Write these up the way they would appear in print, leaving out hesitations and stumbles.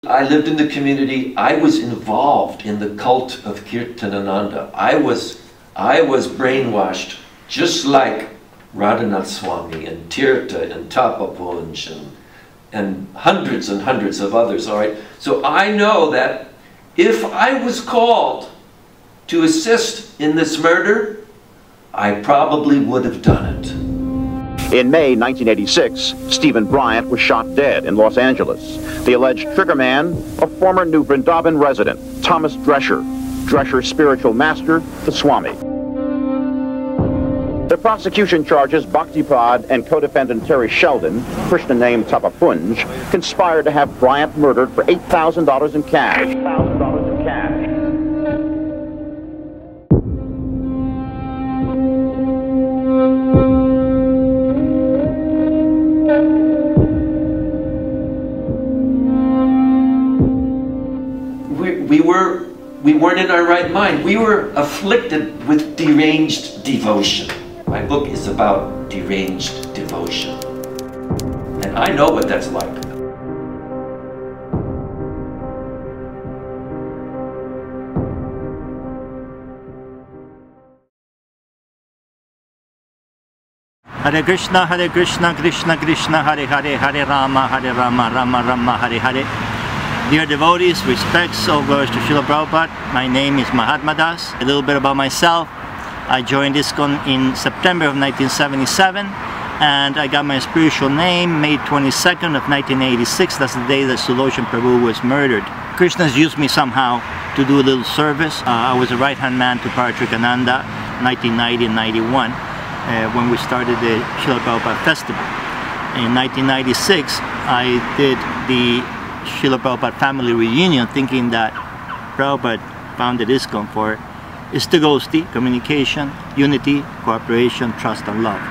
I lived in the community. I was involved in the cult of Kirtanananda. I was brainwashed just like Radhanath Swami and Tirtha and Tapapunj and hundreds of others, all right? So I know that if I was called to assist in this murder, I probably would have done it. In May 1986, Stephen Bryant was shot dead in Los Angeles. The alleged triggerman, a former New Vrindavan resident, Thomas Drescher. Drescher's spiritual master, the Swami. The prosecution charges Bhaktipad and co-defendant Terry Sheldon, Krishna named Tapapunj, conspired to have Bryant murdered for $8,000 in cash. $8,000 in cash. We weren't in our right mind. We were afflicted with deranged devotion. My book is about deranged devotion. And I know what that's like. Hare Krishna, Krishna Krishna, Hare Hare, Hare Rama, Rama Rama, Hare Hare. Dear devotees, respects, all glories to Srila Prabhupada. My name is Mahatma Das. A little bit about myself. I joined ISKCON in September of 1977, and I got my spiritual name May 22nd of 1986. That's the day that Sulochana Prabhu was murdered. Krishna's used me somehow to do a little service. I was a right-hand man to Paratrikananda 1990 and 91 when we started the Srila Prabhupada Festival. In 1996, I did the Srila Prabhupada family reunion, thinking that Prabhupada founded ISKCON for Istagosti, communication, unity, cooperation, trust, and love.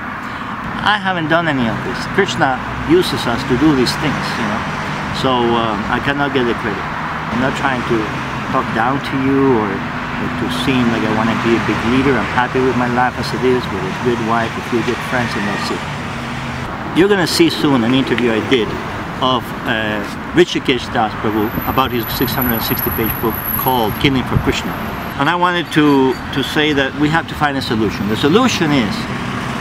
I haven't done any of this. Krishna uses us to do these things, you know. So I cannot get the credit. I'm not trying to talk down to you or to seem like I want to be a big leader. I'm happy with my life as it is, with a good wife, a few good friends, and that's it. You're going to see soon an interview I did of Hrishikesh Das Prabhu about his 660-page book called Killing for Krishna. And I wanted to say that we have to find a solution. The solution is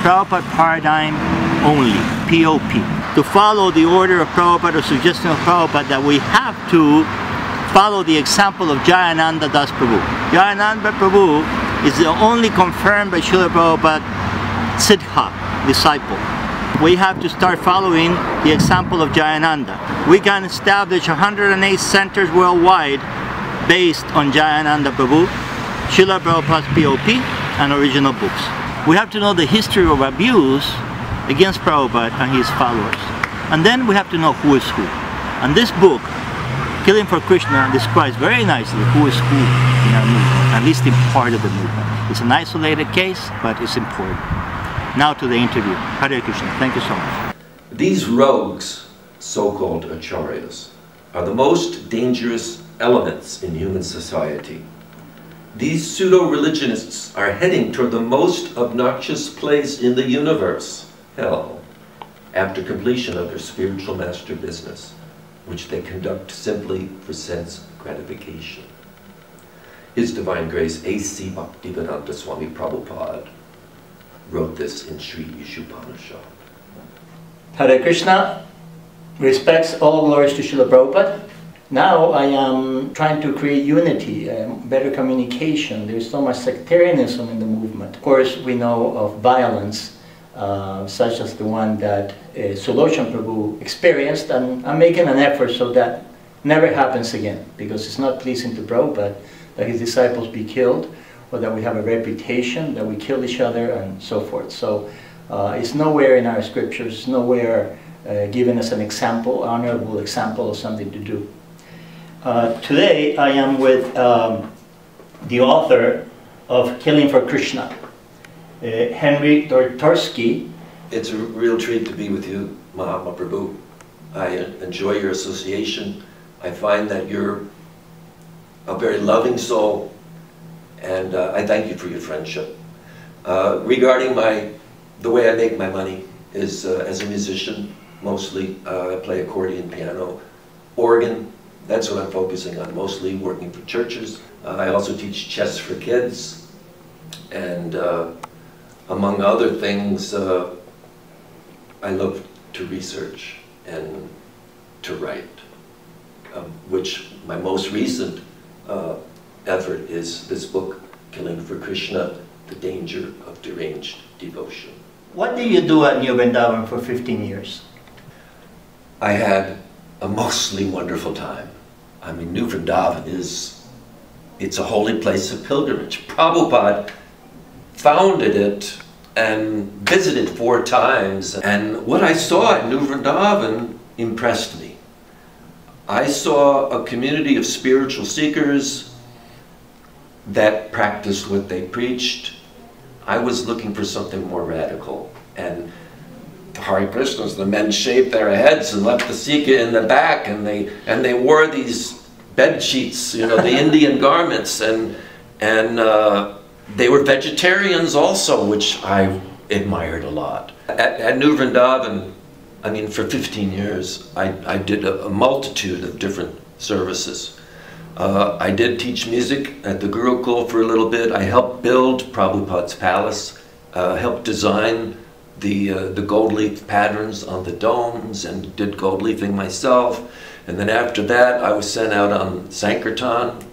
Prabhupada paradigm only, POP. To follow the order of Prabhupada or suggestion of Prabhupada, that we have to follow the example of Jayananda Das Prabhu. Jayananda Prabhu is the only confirmed by Srila Prabhupada Siddha disciple. We have to start following the example of Jayananda. We can establish 108 centers worldwide based on Jayananda Prabhu, Srila Prabhupada's POP, and original books. We have to know the history of abuse against Prabhupada and his followers. And then we have to know who is who. And this book, Killing for Krishna, describes very nicely who is who in our movement, at least in part of the movement. It's an isolated case, but it's important. Now to the interview. Hare Krishna. Thank you so much. These rogues, so-called acharyas, are the most dangerous elements in human society. These pseudo-religionists are heading toward the most obnoxious place in the universe, hell, after completion of their spiritual master business, which they conduct simply for sense gratification. His Divine Grace A.C. Bhaktivedanta Swami Prabhupada wrote this in Sri Ishupanishad. Hare Krishna, respects, all glories to Srila Prabhupada. Now I am trying to create unity, better communication. There is so much sectarianism in the movement. Of course, we know of violence, such as the one that Sulochana Prabhu experienced, and I'm making an effort so that never happens again, because it's not pleasing to Prabhupada that his disciples be killed, or that we have a reputation, that we kill each other, and so forth. So it's nowhere in our scriptures, it's nowhere given as an example, honorable example of something to do. Today I am with the author of Killing for Krishna, Henry Doktorski. It's a real treat to be with you, Mahatma Prabhu. I enjoy your association. I find that you're a very loving soul, and I thank you for your friendship. Regarding the way I make my money is as a musician, mostly. I play accordion, piano, organ, That's what I'm focusing on, mostly working for churches. I also teach chess for kids, and among other things, I love to research and to write, which my most recent effort is this book, Killing for Krishna, The Danger of Deranged Devotion. What did you do at New Vrindavan for 15 years? I had a mostly wonderful time. I mean, New Vrindavan it's a holy place of pilgrimage. Prabhupada founded it and visited 4 times. And what I saw at New Vrindavan impressed me. I saw a community of spiritual seekers that practiced what they preached. I was looking for something more radical. And the Hare Krishnas, the men shaved their heads and left the Sika in the back, and they wore these bed sheets, you know, the Indian garments, and they were vegetarians also, which I admired a lot. At New Vrindavan, I mean, for 15 years, I did a multitude of different services. I did teach music at the Gurukul for a little bit. I helped build Prabhupada's palace, helped design the gold leaf patterns on the domes, and did gold leafing myself. And then after that, I was sent out on Sankirtan,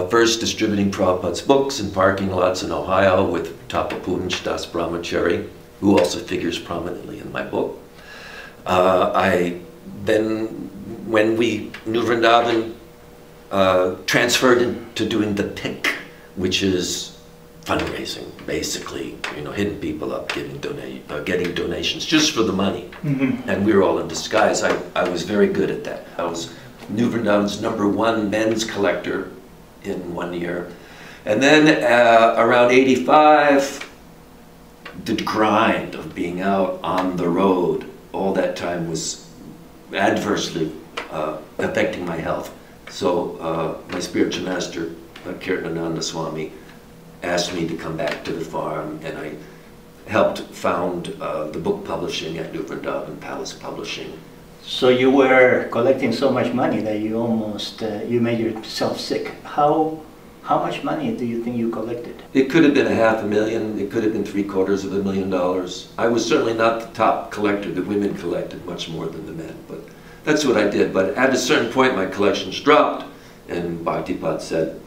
first distributing Prabhupada's books in parking lots in Ohio with Tapapunj Das Brahmachari, who also figures prominently in my book. Then when New Vrindavan transferred into doing the PIC, which is fundraising, basically, you know, hitting people up, getting donations just for the money. Mm-hmm. And we were all in disguise. I was very good at that. I was New Vrindavan's #1 men's collector in 1 year. And then around 85, the grind of being out on the road all that time was adversely affecting my health. So my spiritual master, Kirtanananda Swami, asked me to come back to the farm, and I helped found the book publishing at New Vrindavan Palace Publishing. So you were collecting so much money that you almost, you made yourself sick. How much money do you think you collected? It could have been $500,000, it could have been $750,000. I was certainly not the top collector. The women collected much more than the men, but that's what I did. But at a certain point, my collections dropped, and Bhaktipad said,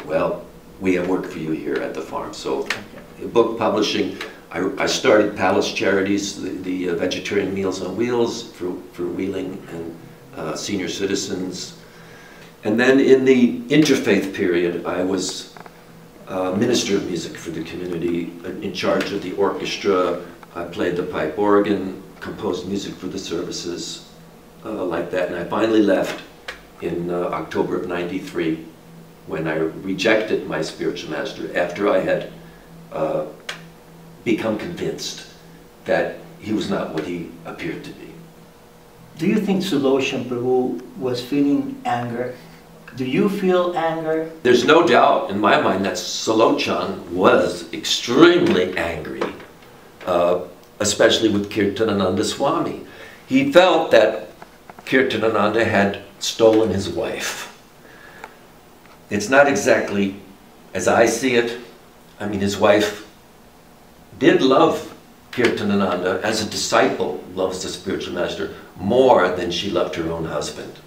well, we have work for you here at the farm. So book publishing, I started Palace Charities, the vegetarian Meals on Wheels for Wheeling and senior citizens. And then in the interfaith period, I was minister of music for the community, in charge of the orchestra. I played the pipe organ, composed music for the services, like that. And I finally left in October of '93, when I rejected my spiritual master after I had become convinced that he was not what he appeared to be. Do you think Sulochana Prabhu was feeling anger? Do you feel anger? There's no doubt in my mind that Sulochana was extremely angry, especially with Kirtanananda Swami. He felt that Kirtanananda had stolen his wife. It's not exactly as I see it. I mean, his wife did love Kirtanananda as a disciple loves the spiritual master more than she loved her own husband.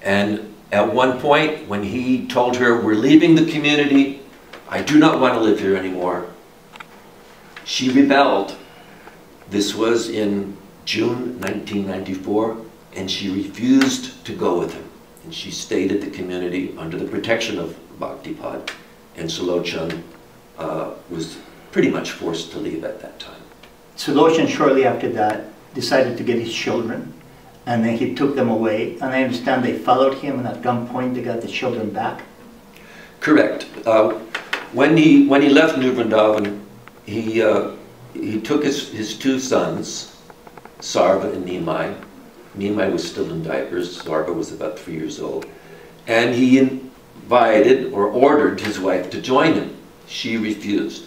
And at one point, when he told her, we're leaving the community, I do not want to live here anymore, she rebelled. This was in June 1994, and she refused to go with him. And she stayed at the community under the protection of Bhaktipad, and Sulochana was pretty much forced to leave at that time. Sulochana, shortly after that, decided to get his children, and then he took them away. And I understand they followed him, and at gunpoint they got the children back. Correct. When he left New Vrindavan, he took his 2 sons, Sarva and Nimai. Nimai was still in diapers, Sarva was about 3 years old. And he invited or ordered his wife to join him. She refused.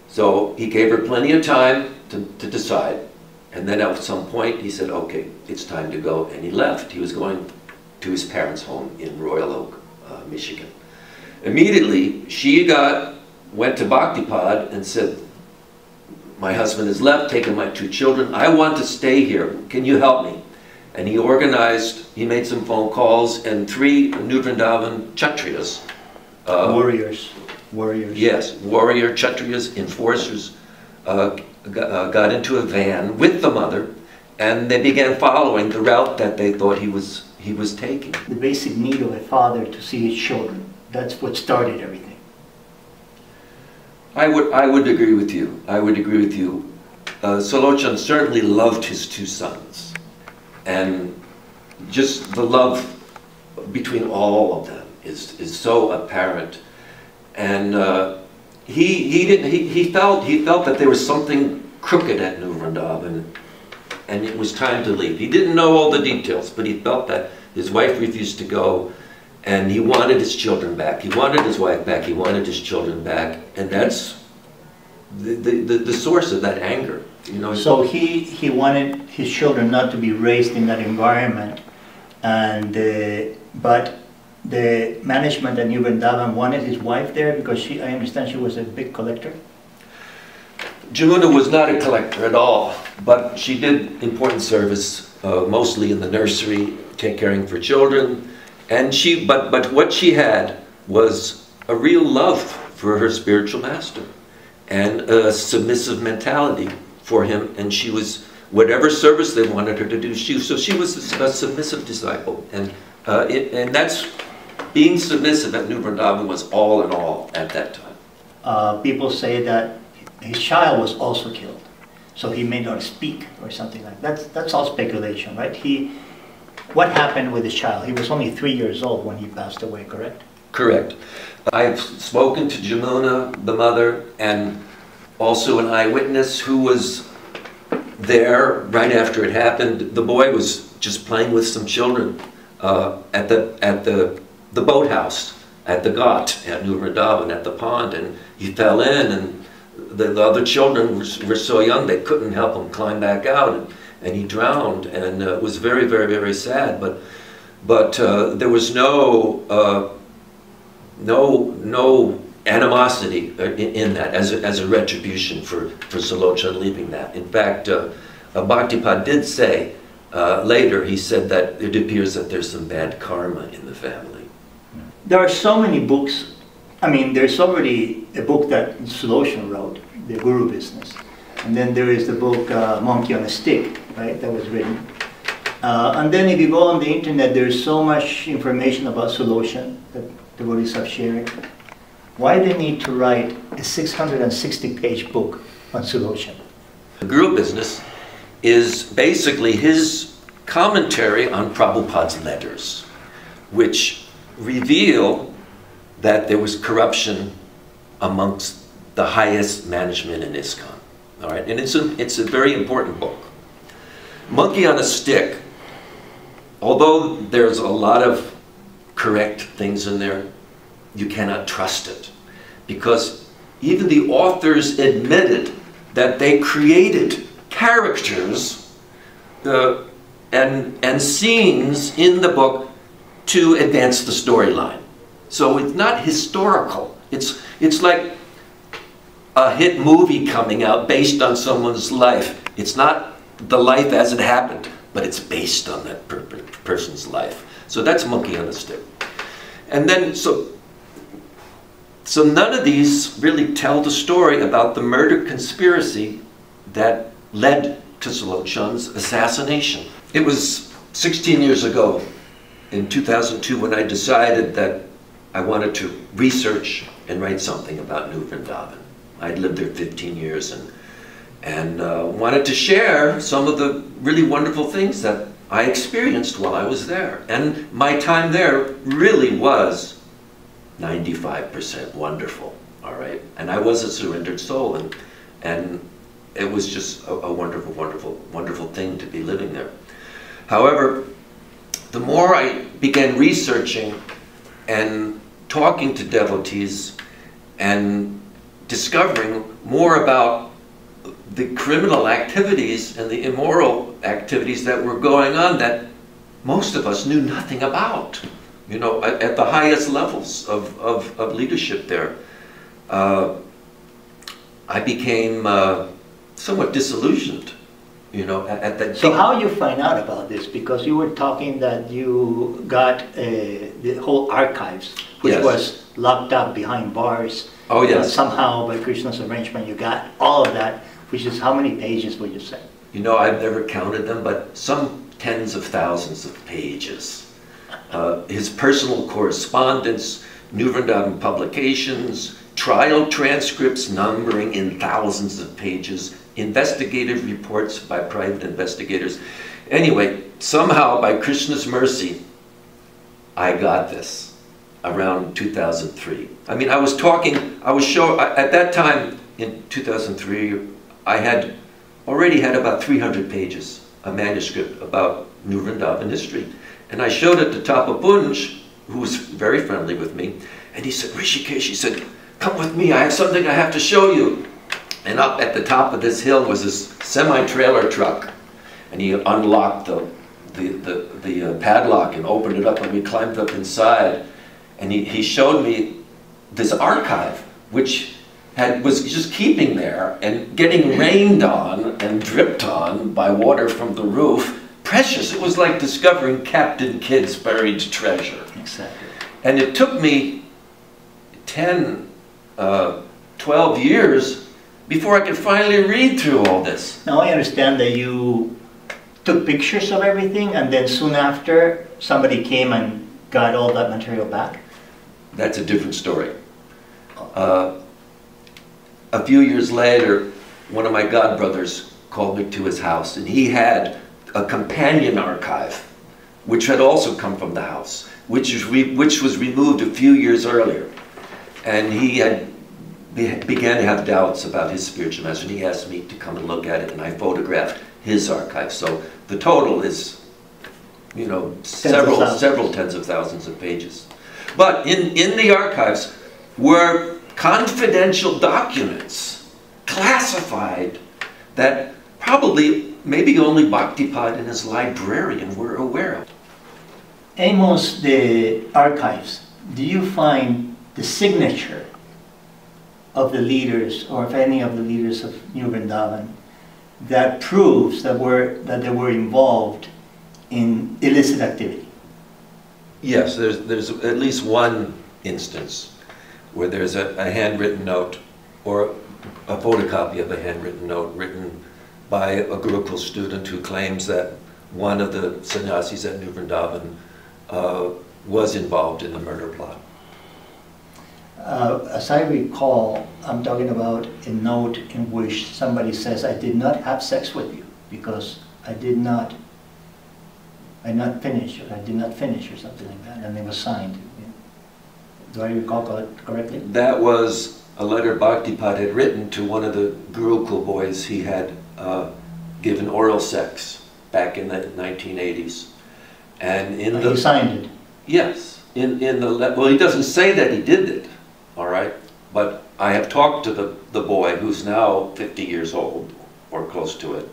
So he gave her plenty of time to decide. And then at some point he said, okay, it's time to go. And he left. He was going to his parents' home in Royal Oak, Michigan. Immediately, she went to Bhaktipad and said, my husband has left, taken my 2 children. I want to stay here. Can you help me? And he made some phone calls, and 3 New Vrindavan Kshatriyas. Warriors. Yes, warrior Kshatriyas, enforcers, got into a van with the mother, and they began following the route that they thought he was taking. The basic need of a father to see his children. That's what started everything. I would agree with you. I would agree with you. Sulochana certainly loved his 2 sons, and just the love between all of them is so apparent. And he felt that there was something crooked at New Vrindavan, and it was time to leave. He didn't know all the details, but he felt that his wife refused to go, and he wanted his children back. He wanted his wife back. He wanted his children back, and that's the source of that anger. You know. So he wanted his children not to be raised in that environment, and but the management at New Vrindavan wanted his wife there because I understand she was a big collector. Jamuna was not a collector at all, but she did important service, mostly in the nursery, caring for children. And but what she had was a real love for her spiritual master and a submissive mentality for him. And she was, whatever service they wanted her to do, so she was a submissive disciple. And that's, being submissive at New Vrindavan was all in all at that time. People say that his child was also killed, so he may not speak or something like that. That's all speculation, right? What happened with his child? He was only 3 years old when he passed away, correct? Correct. I've spoken to Jamuna, the mother, and also an eyewitness who was there right after it happened. The boy was just playing with some children at the boathouse, at the ghat, at New Vrindavan, at the pond, and he fell in, and the other children were so young they couldn't help him climb back out, and he drowned, and it was very, very, very sad. But there was no animosity in that as a retribution for Sulochana leaving that. In fact, Bhaktipad did say later, he said that it appears that there's some bad karma in the family. There are so many books. I mean, there's already a book that Sulochana wrote, The Guru Business. And then there is the book Monkey on a Stick, right, that was written. And then if you go on the internet, there's so much information about Sulochana that devotees have shared. Why they need to write a 660-page book on Sulochana? The Guru Business is basically his commentary on Prabhupada's letters, which reveal that there was corruption amongst the highest management in ISKCON. All right, and it's a very important book. Monkey on a Stick, although there's a lot of correct things in there, you cannot trust it, because even the authors admitted that they created characters and scenes in the book to advance the storyline. So it's not historical. It's like a hit movie coming out based on someone's life. It's not the life as it happened, but it's based on that person's life. So that's Monkey on a Stick. And then, so none of these really tell the story about the murder conspiracy that led to Sulochana's assassination. It was 16 years ago, in 2002, when I decided that I wanted to research and write something about New Vrindavan. I'd lived there 15 years and wanted to share some of the really wonderful things that I experienced while I was there. And my time there really was 95% wonderful, all right? And I was a surrendered soul, and it was just a wonderful, wonderful, wonderful thing to be living there. However, the more I began researching and talking to devotees and discovering more about the criminal activities and the immoral activities that were going on, that most of us knew nothing about, you know, at the highest levels of leadership there. I became somewhat disillusioned, you know, at that. So how you find out about this? Because you were talking that you got the whole archives, which Yes. was locked up behind bars. Oh, yes. Somehow, by Krishna's arrangement, you got all of that, which is how many pages would you say? You know, I've never counted them, but some tens of thousands of pages. His personal correspondence, New Vrindavan publications, trial transcripts numbering in thousands of pages, investigative reports by private investigators. Anyway, somehow, by Krishna's mercy, I got this around 2003. I mean, at that time, in 2003, I already had about 300 pages, a manuscript about New Vrindavan history. And I showed it to Tapa Bunj, who was very friendly with me, and he said, Hrishikesh, he said, come with me, I have something I have to show you. And up at the top of this hill was this semi-trailer truck, and he unlocked the padlock and opened it up, and we climbed up inside, and he showed me this archive, which was just keeping there and getting rained on and dripped on by water from the roof. Precious. It was like discovering Captain Kidd's buried treasure. Exactly. And it took me 10, 12 years before I could finally read through all this. Now I understand that you took pictures of everything, and then soon after somebody came and got all that material back? That's a different story. A few years later, one of my godbrothers called me to his house, and he had a companion archive, which had also come from the house, which was removed a few years earlier. And he began to have doubts about his spiritual master, and he asked me to come and look at it, and I photographed his archive. So the total is, you know, several tens of thousands of pages. But in the archives were confidential documents, classified, that probably maybe only Bhaktipad and his librarian were aware of. Amos, the archives, do you find the signature of the leaders, or of any of the leaders of New Vrindavan, that proves that they were involved in illicit activity? Yes, there's at least one instance where there's a handwritten note, or a photocopy of a handwritten note written by a Gurukul student who claims that one of the sannyasis at New Vrindavan was involved in the murder plot. As I recall, I'm talking about a note in which somebody says, I did not have sex with you because I did not finish, or I did not finish, or something like that, and it was signed. Do I recall correctly? That was a letter Bhaktipad had written to one of the Gurukul boys he had given oral sex back in the 1980s. And he signed it? Yes. Well, he doesn't say that he did it, all right? But I have talked to the boy, who's now 50 years old, or close to it.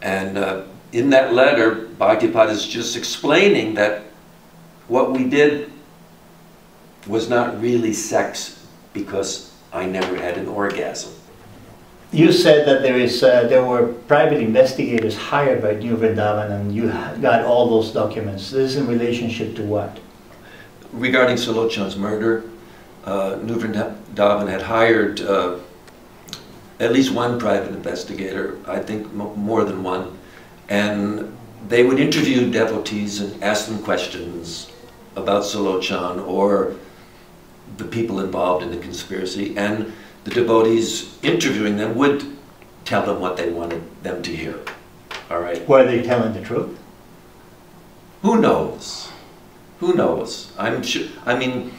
And in that letter, Bhaktipad is just explaining that what we did was not really sex because I never had an orgasm. You said that there were private investigators hired by New Vrindavan, and you got all those documents. This is in relationship to what? Regarding Sulochan's murder, New Vrindavan had hired at least one private investigator, I think more than one, and they would interview devotees and ask them questions about Sulochan or the people involved in the conspiracy, and the devotees interviewing them would tell them what they wanted them to hear. All right. Were they telling the truth? Who knows? Who knows? I'm sure. I mean,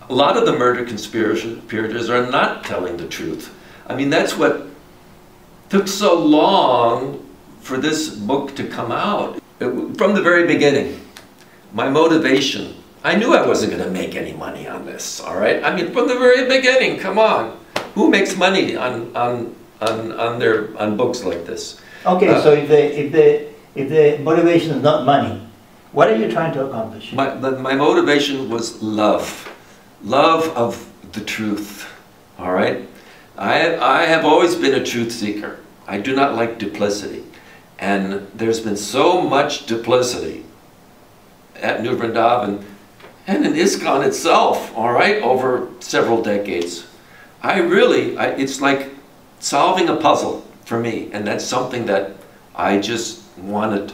a lot of the murder conspirators are not telling the truth. I mean, that's what took so long for this book to come out. From the very beginning, my motivation, I knew I wasn't going to make any money on this, all right? I mean, from the very beginning, come on. Who makes money on books like this? Okay, so if the motivation is not money, What are you trying to accomplish? My motivation was love. Love of the truth. All right? I have always been a truth seeker. I do not like duplicity. And there's been so much duplicity at New Vrindavan and in ISKCON itself, all right, over several decades. It's like solving a puzzle for me, and that's something that I just wanted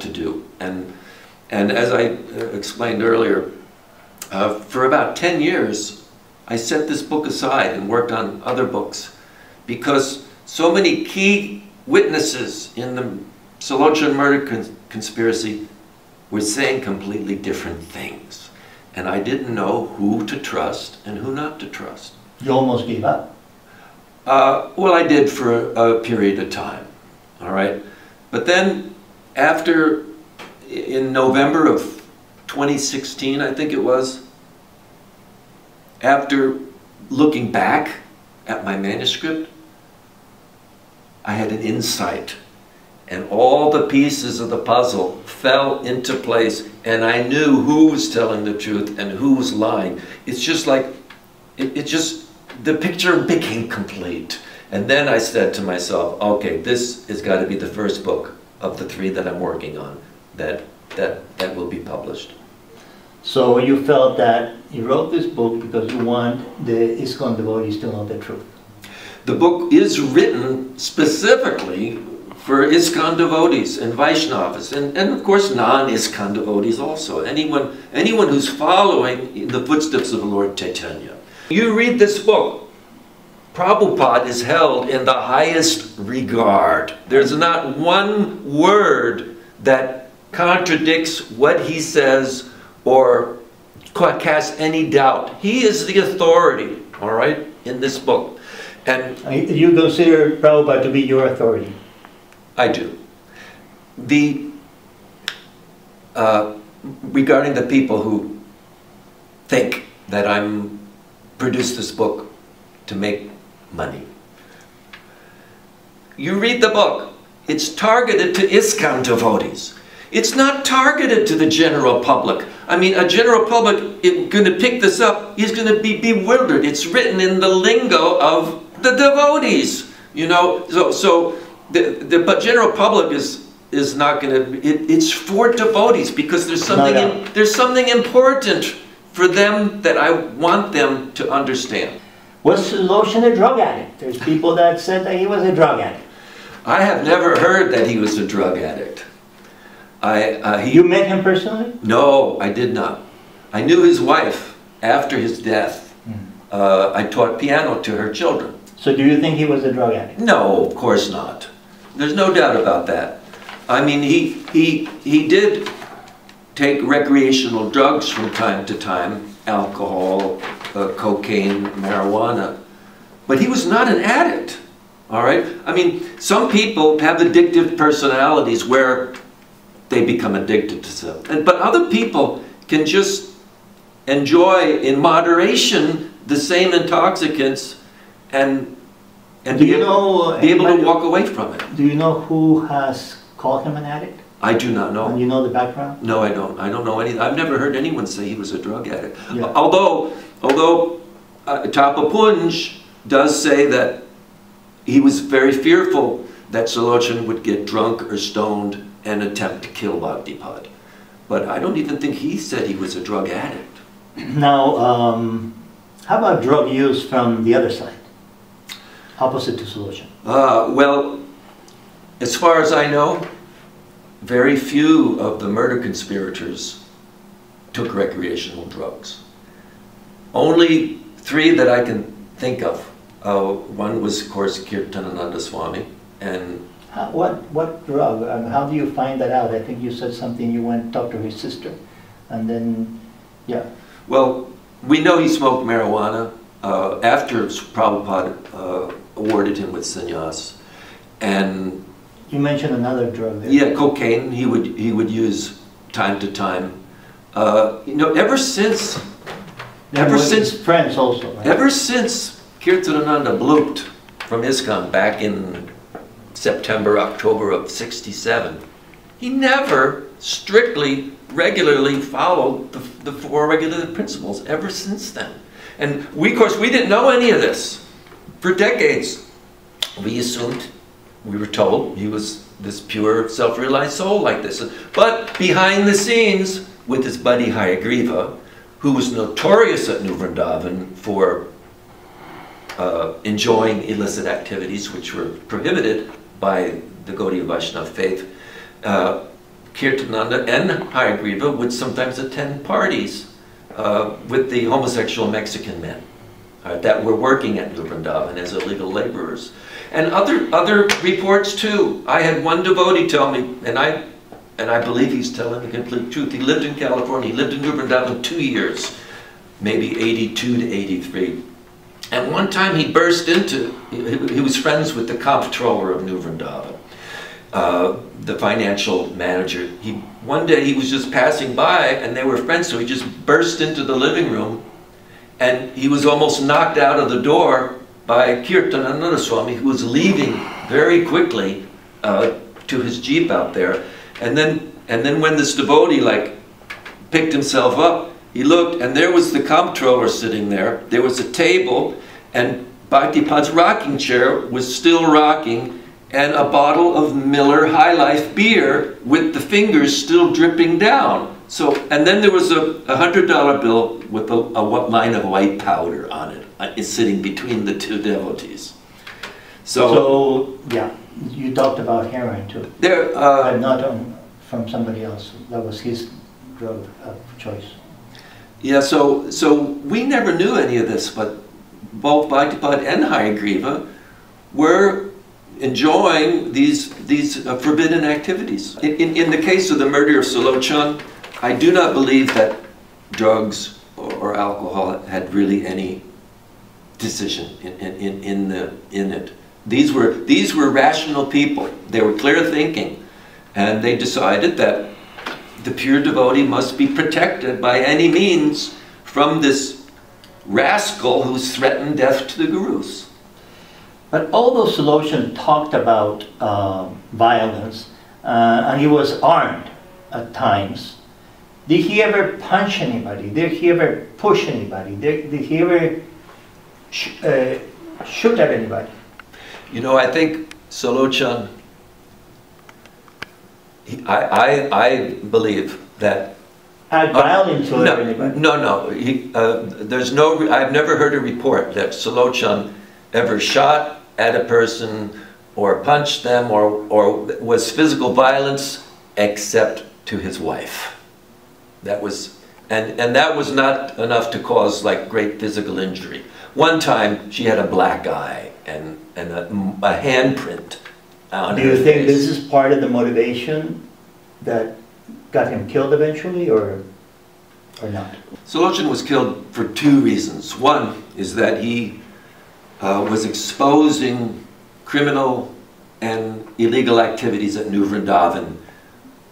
to do. And as I explained earlier, for about 10 years, I set this book aside and worked on other books because so many key witnesses in the Salochen murder conspiracy were saying completely different things. And I didn't know who to trust and who not to trust. You almost gave up. Well, I did for a period of time, all right? But then in November of 2016, I think it was, after looking back at my manuscript, I had an insight, and all the pieces of the puzzle fell into place, and I knew who was telling the truth and who was lying. It's just like, the picture became complete. And then I said to myself, okay, this has got to be the first book of the 3 that I'm working on that will be published. So you felt that you wrote this book because you want the ISKCON devotees to know the truth. The book is written specifically for ISKCON devotees and Vaishnavas, and of course non-ISKCON devotees also. Anyone who's following in the footsteps of Lord Chaitanya. You read this book, Prabhupada is held in the highest regard. There's not one word that contradicts what he says or casts any doubt. He is the authority, all right, in this book. And you consider Prabhupada to be your authority? I do. Regarding the people who think that I'm produced this book to make money. You read the book, it's targeted to ISKCON devotees. It's not targeted to the general public. I mean, a general public is going to pick this up, he's going to be bewildered. It's written in the lingo of the devotees, you know. So the general public is not going to. It's for devotees because there's something there's something important for them that I want them to understand. Was Salochen a drug addict? There's people that said that he was a drug addict. I have never heard that he was a drug addict. You met him personally? No, I did not. I knew his wife after his death. I taught piano to her children. So do you think he was a drug addict? No, of course not. There's no doubt about that. I mean, he did take recreational drugs from time to time, alcohol, cocaine, marijuana, but he was not an addict, all right? I mean, some people have addictive personalities where they become addicted to something, but other people can just enjoy in moderation the same intoxicants and be able to walk away from it. Do you know who has called him an addict? I do not know. And you know the background? No, I don't. I don't know anything. I've never heard anyone say he was a drug addict. Yeah. Although Tapapunj does say that he was very fearful that Salochen would get drunk or stoned and attempt to kill Bhaktipat. But I don't even think he said he was a drug addict. Now, how about drug use from the other side? Opposite to Salochen? Well, as far as I know, very few of the murder conspirators took recreational drugs. Only 3 that I can think of. One was, of course, Kirtanananda Swami, and what drug? How do you find that out? I think you said something. You went and talked to his sister, and then, yeah. Well, we know he smoked marijuana after Prabhupada awarded him with sannyas, and you mentioned another drug there. Yeah, cocaine. He would use time to time. You know, ever since friends also. Right? Ever since Kirtanananda blooped from ISKCON back in September, October of '67, he never strictly, regularly followed the four regulative principles ever since then. And we, of course, we didn't know any of this. For decades, we assumed, we were told, he was this pure, self-realized soul like this. But behind the scenes, with his buddy Hayagriva, who was notorious at New Vrindavan for enjoying illicit activities which were prohibited by the Gaudiya Vaishnava faith, Kirtananda and Hayagriva would sometimes attend parties with the homosexual Mexican men that were working at New Vrindavan as illegal laborers. And other reports too. I had one devotee tell me, and I believe he's telling the complete truth. He lived in California. He lived in New Vrindavan 2 years, maybe 82 to 83. And one time he burst into, he was friends with the comptroller of New Vrindavan, the financial manager. One day he was just passing by and they were friends, so he just burst into the living room and he was almost knocked out of the door by Kirtananda Swami, who was leaving very quickly to his jeep out there. And then when this devotee picked himself up, he looked and there was the comptroller sitting there. There was a table and Bhaktipad's rocking chair was still rocking, and a bottle of Miller High Life beer with the fingers still dripping down. So, and then there was a $100 bill with a line of white powder on it. Is sitting between the two devotees. So yeah, you talked about heroin too. There, not from somebody else. That was his drug of choice. Yeah, so we never knew any of this, but both Bhaktipad and Hayagriva were enjoying these forbidden activities. In the case of the murder of Sulochan, I do not believe that drugs or alcohol had really any decision in it. These were rational people. They were clear thinking, and they decided that the pure devotee must be protected by any means from this rascal who's threatened death to the gurus. But although Sulochan talked about violence, and he was armed at times, did he ever punch anybody? Did he ever push anybody? Did he ever shoot at anybody? You know, I think Sulochan, I believe that violence to anybody? No. There's no. I've never heard a report that Sulochan ever shot at a person or punched them or was physical violence, except to his wife. That was, and that was not enough to cause great physical injury. One time she had a black eye and a handprint on her face. Do you think this is part of the motivation that got him killed eventually, or not? Sulochan was killed for two reasons. One is that he was exposing criminal and illegal activities at New Vrindavan,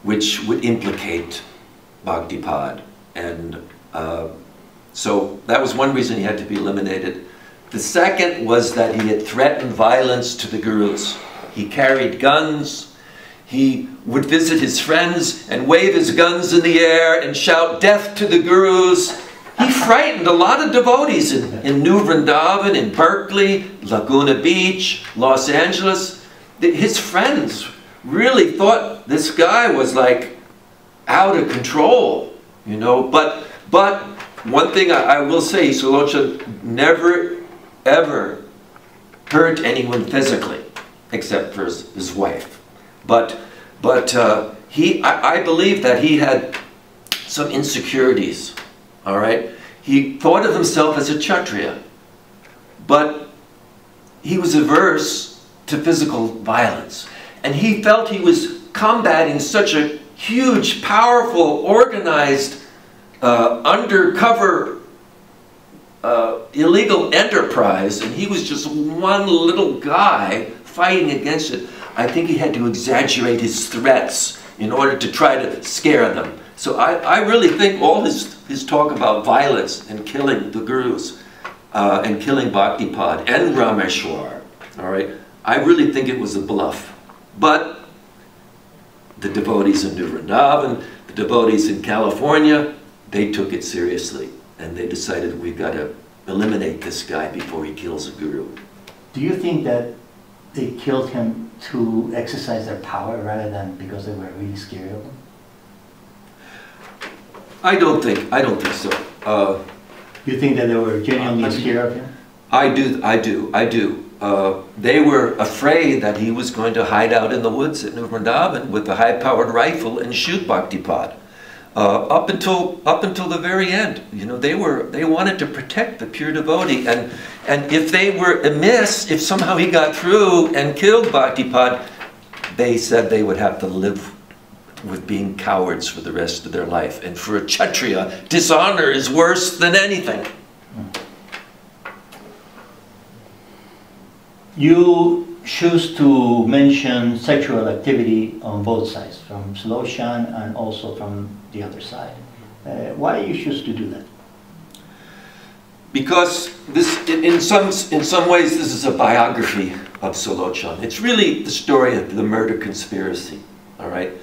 which would implicate Bhaktipad, and so that was one reason he had to be eliminated. The second was that he had threatened violence to the gurus. He carried guns. He would visit his friends and wave his guns in the air and shout death to the gurus. He frightened a lot of devotees in New Vrindavan, in Berkeley, Laguna Beach, Los Angeles. His friends really thought this guy was out of control, you know. But one thing I will say, Sulochan never ever hurt anyone physically, except for his wife. But I believe that he had some insecurities. All right, he thought of himself as a Kshatriya, but he was averse to physical violence, and he felt he was combating such a huge, powerful, organized, undercover illegal enterprise, and he was just one little guy fighting against it. I think he had to exaggerate his threats in order to try to scare them. So I really think all his talk about violence and killing the gurus and killing Bhaktipad and Rameshwar, all right, I really think it was a bluff. But the devotees in New Vrindavan, the devotees in California, they took it seriously. And they decided we've got to eliminate this guy before he kills a guru. Do you think that they killed him to exercise their power rather than because they were really scared of him? I don't think so. You think that they were genuinely scared of him? I do. They were afraid that he was going to hide out in the woods at New Vrindavan with a high-powered rifle and shoot Bhaktipad. Up until the very end, you know, they wanted to protect the pure devotee, and if they were amiss, if somehow he got through and killed Bhaktipad, they said they would have to live with being cowards for the rest of their life. And for a Kshatriya, dishonor is worse than anything. You choose to mention sexual activity on both sides, from Sulochana and also from the other side. Why do you choose to do that? Because this, in some ways, this is a biography of Sulochana. It's really the story of the murder conspiracy, all right?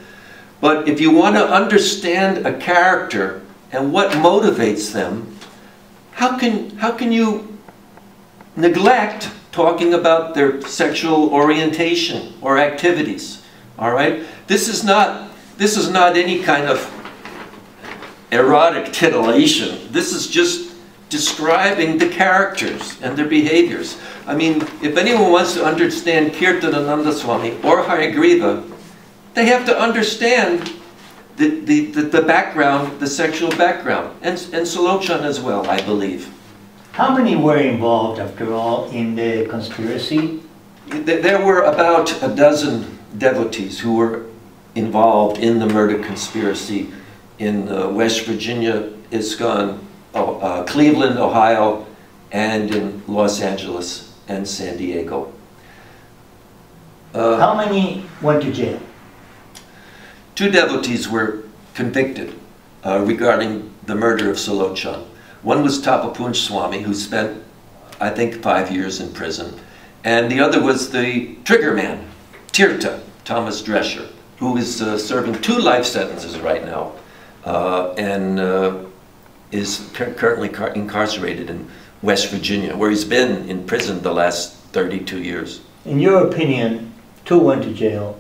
But if you want to understand a character and what motivates them, how can you neglect talking about their sexual orientation or activities? All right, this is not any kind of erotic titillation. This is just describing the characters and their behaviors. I mean, if anyone wants to understand Kirtanananda Swami or Hayagriva, they have to understand the background, the sexual background, and Sulochana as well, I believe. How many were involved, after all, in the conspiracy? There were about a dozen devotees who were involved in the murder conspiracy in West Virginia, ISKCON, Cleveland, Ohio, and in Los Angeles and San Diego. How many went to jail? 2 devotees were convicted regarding the murder of Sulochana. One was Tapapunj Swami, who spent, I think, 5 years in prison. And the other was the trigger man, Tirtha, Thomas Drescher, who is serving 2 life sentences right now and is currently incarcerated in West Virginia, where he's been in prison the last 32 years. In your opinion, 2 went to jail.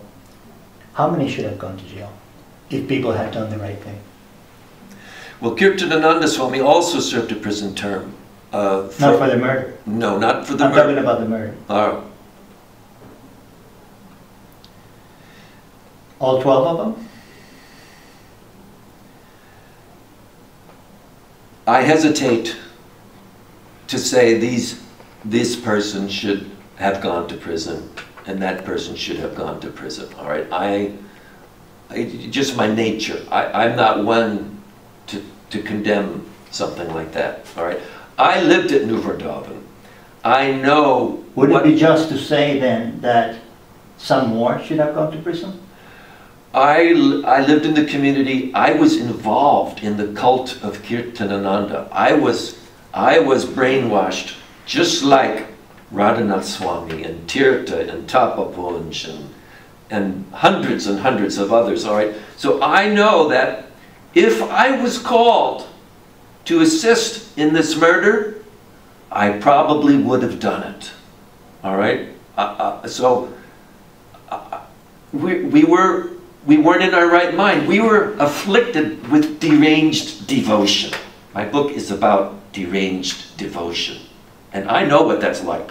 How many should have gone to jail if people had done the right thing? Well, Kirtanananda Swami also served a prison term. Not for the murder? No, not for the murder. I'm talking about the murder. All 12 of them? I hesitate to say this person should have gone to prison and that person should have gone to prison, all right? Just my nature. I'm not one to condemn something like that, all right? I lived at New Vrindavan. I know... Would it be just to say then that some more should have gone to prison? I lived in the community. I was involved in the cult of Kirtanananda. I was brainwashed just like Radhanath Swami and Tirtha and Tapapunj and hundreds and hundreds of others, all right? So I know that if I was called to assist in this murder, I probably would have done it, all right? We weren't in our right mind. We were afflicted with deranged devotion. My book is about deranged devotion. And I know what that's like.